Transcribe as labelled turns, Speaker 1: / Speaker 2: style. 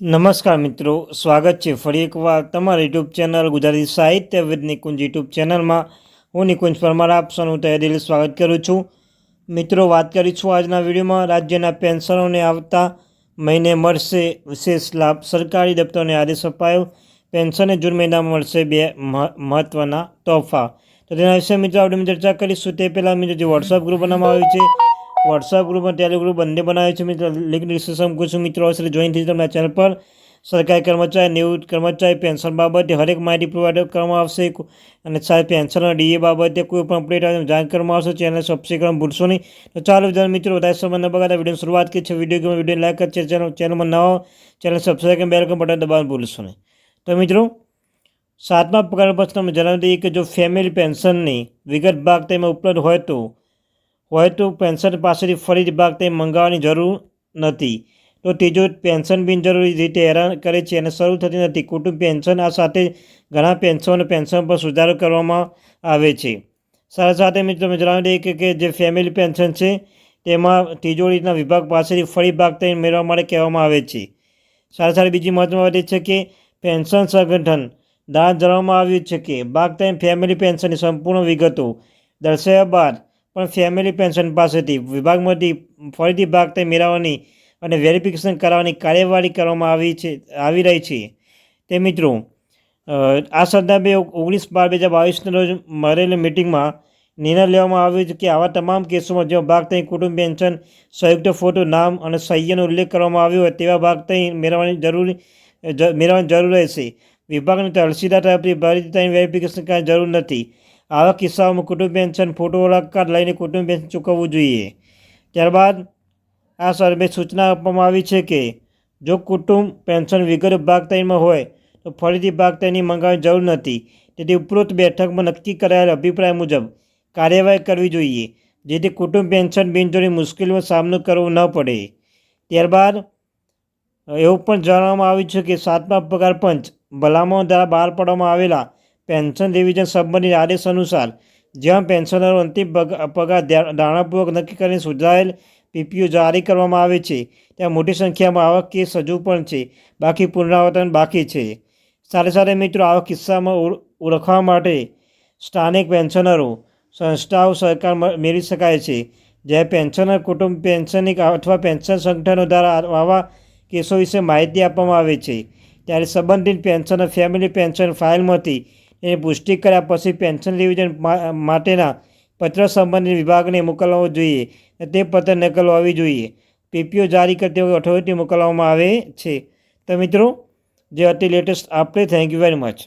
Speaker 1: નમસ્કાર મિત્રો, સ્વાગત છે ફરી એકવાર તમારા યુટ્યુબ ચેનલ ગુજરાતી સાહિત્ય વિદ નિકુંજ યુટ્યુબ ચેનલમાં. હું નિકુંજ પરમાર આપ સૌનું તહેદિલ સ્વાગત કરું છું. મિત્રો, વાત કરીશું આજના વિડીયોમાં રાજ્યના પેન્શનરોને આવતા મહિને મળશે વિશેષ લાભ. સરકારી દફતરોને આદેશ અપાયો, પેન્શનને જૂન મહિનામાં મળશે બે મહત્ત્વના તોહફા. તો તેના વિશે મિત્રો આપણે ચર્ચા કરીશું. તે પહેલાં મિત્રો જે વોટ્સઅપ ગ્રુપ બનાવવામાં આવ્યું છે, વોટ્સઅપ ગ્રુપ અને ટેલિગ્રુપ બંને બનાવે છે મિત્રો. લિંક ડિસ્ક્રિપ્શન મૂકું મિત્રો અવશ્ય જોઈન થઈ તમારા ચેનલ પર. સરકારી કર્મચારી, નિવૃત્ત કર્મચારી પેન્શન બાબતે હરેક માહિતી પ્રોવાઈડ કરવામાં આવશે અને સાથે પેન્શન અને ડીએ બાબતે કોઈ પણ અપડેટ આવે જાણ કરવામાં આવશે. ચેનલ સબસ્ક્રાઈબ કરવાનું ભૂલશો નહીં. તો ચાલો મિત્રો, વધારે સમય ન બગાડતા વિડીયોની શરૂઆત કરી છે. વિડીયો લાઈક કરશે, ચેનલમાં નવો ચેનલ સબસ્ક્રાઈબ કરી બેલ આઇકન બટન દબાવવાનું ભૂલશો નહીં. તો મિત્રો, 7મા પગાર પછી તમે જણાવી દઈએ કે જો ફેમિલી પેન્શનની વિગત ભાગ તેમાં ઉપલબ્ધ હોય તો પેન્શન પાસેથી ફરીથી ભાગ તે મંગાવવાની જરૂર નથી. તો ત્રીજો, પેન્શન બિનજરૂરી રીતે હેરાન કરે છે અને શરૂ થતી નથી કુટુંબ પેન્શન. આ સાથે ઘણા પેન્શન પર સુધારો કરવામાં આવે છે. સાથે મિત્રો તમે જણાવી દઈએ કે જે ફેમિલી પેન્શન છે તેમાં તિજોરીના વિભાગ પાસેથી ફરી ભાગ તે મેળવવા માટે કહેવામાં આવે છે. સાથે બીજી મહત્વની વાત એ છે કે પેન્શન સંગઠન દ્વારા જણાવવામાં આવ્યું છે કે ભાગ ટાઈમ ફેમિલી પેન્શનની સંપૂર્ણ વિગતો દર્શાવ્યા બાદ પણ ફેમિલી પેન્શન પાસેથી વિભાગમાંથી ફરીથી ભાગ ટાઈમ મેળવવાની અને વેરિફિકેશન કરાવવાની કાર્યવાહી કરવામાં આવી રહી છે. તે મિત્રો આ સંદર્ભે 19/12/2022 રોજ મળેલી મિટિંગમાં નિર્ણય લેવામાં આવ્યો છે કે આવા તમામ કેસોમાં જેમાં ભાગ ટાઈમ કુટુંબ પેન્શન સંયુક્ત ફોટો, નામ અને સહીનો ઉલ્લેખ કરવામાં આવ્યો હોય તેવા ભાગ ટાઈમ મેળવવાની જરૂર રહેશે. વિભાગની તહસીલદાર તરફથી ફરીથી ટાઈમ વેરિફિકેશન કરવાની જરૂર નથી. આવા કિસ્સાઓમાં કુટુંબ પેન્શન ફોટો કાર્ડ લઈને કુટુંબ પેન્શન ચૂકવવું જોઈએ. ત્યારબાદ આ સર્વે સૂચના આપવામાં આવી છે કે જો કુટુંબ પેન્શન વિગત ભાગ ત્રણમાં હોય તો ફરીથી ભાગ ત્રણની મંગાવવાની જરૂર નથી. તેથી ઉપરોક્ત બેઠકમાં નક્કી કરાયેલ અભિપ્રાય મુજબ કાર્યવાહી કરવી જોઈએ, જેથી કુટુંબ પેન્શન બિનજરૂરી મુશ્કેલીનો સામનો કરવો ન પડે. ત્યારબાદ એવું પણ જણાવવામાં આવ્યું છે કે 7મા પગાર પંચ ભલામણ દ્વારા બહાર પાડવામાં આવેલા પેન્શન રિવિઝન સંબંધિત આદેશ અનુસાર જ્યાં પેન્શનરો અંતિમ પગાર ધારણાપૂર્વક નક્કી કરીને સુધારેલ પીપીઓ જારી કરવામાં આવે છે, ત્યાં મોટી સંખ્યામાં આવા કેસ હજુ પણ છે, બાકી પુનરાવર્તન બાકી છે. સાથે મિત્રો આવા કિસ્સામાં ઓળખવા માટે સ્થાનિક પેન્શનરો સંસ્થાઓ સરકાર મેળવી શકાય છે. જ્યારે પેન્શનર કુટુંબ પેન્શનિક અથવા પેન્શન સંગઠનો દ્વારા આવા કેસો વિશે માહિતી આપવામાં આવે છે, ત્યારે સંબંધિત પેન્શનર ફેમિલી પેન્શન ફાઇલમાંથી એની પુષ્ટિ કર્યા પછી પેન્શન રિવિઝન માટેના પત્ર સંબંધિત વિભાગને મોકલવો જોઈએ. તે પત્ર નકલ હોવી જોઈએ. પીપીઓ જારી કરતી વખતે ઓથોરિટી મોકલવામાં આવે છે. તો મિત્રો, જે અતિ લેટેસ્ટ આપણે થેન્ક યુ વેરી મચ.